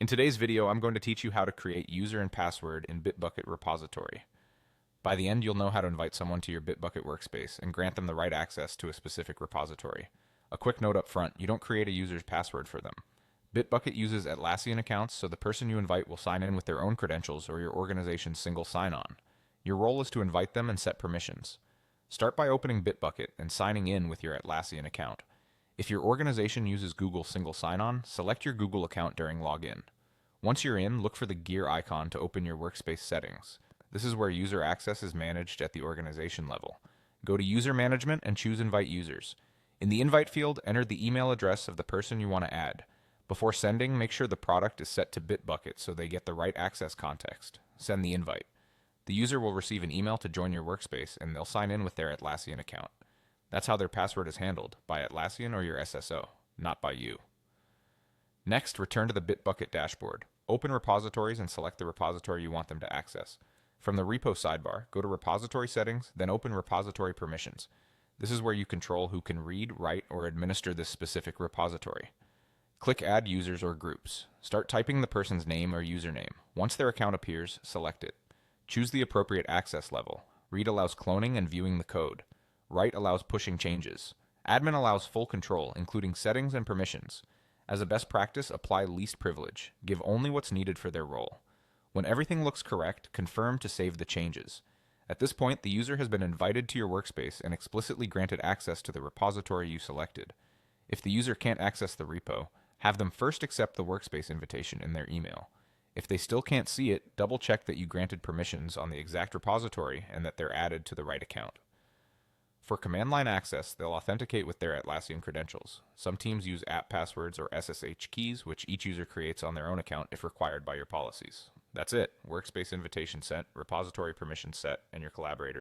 In today's video, I'm going to teach you how to create user and password in Bitbucket repository. By the end, you'll know how to invite someone to your Bitbucket workspace and grant them the right access to a specific repository. A quick note up front, you don't create a user's password for them. Bitbucket uses Atlassian accounts, so the person you invite will sign in with their own credentials or your organization's single sign-on. Your role is to invite them and set permissions. Start by opening Bitbucket and signing in with your Atlassian account. If your organization uses Google Single Sign-On, select your Google account during login. Once you're in, look for the gear icon to open your workspace settings. This is where user access is managed at the organization level. Go to User Management and choose Invite Users. In the Invite field, enter the email address of the person you want to add. Before sending, make sure the product is set to Bitbucket so they get the right access context. Send the invite. The user will receive an email to join your workspace, and they'll sign in with their Atlassian account. That's how their password is handled, by Atlassian or your SSO, not by you. Next, return to the Bitbucket dashboard. Open repositories and select the repository you want them to access. From the repo sidebar, go to Repository Settings, then open Repository Permissions. This is where you control who can read, write, or administer this specific repository. Click Add Users or Groups. Start typing the person's name or username. Once their account appears, select it. Choose the appropriate access level. Read allows cloning and viewing the code. Write allows pushing changes. Admin allows full control, including settings and permissions. As a best practice, apply least privilege. Give only what's needed for their role. When everything looks correct, confirm to save the changes. At this point, the user has been invited to your workspace and explicitly granted access to the repository you selected. If the user can't access the repo, have them first accept the workspace invitation in their email. If they still can't see it, double check that you granted permissions on the exact repository and that they're added to the right account. For command line access, they'll authenticate with their Atlassian credentials. Some teams use app passwords or SSH keys, which each user creates on their own account if required by your policies. That's it. Workspace invitation set, repository permission set, and your collaborators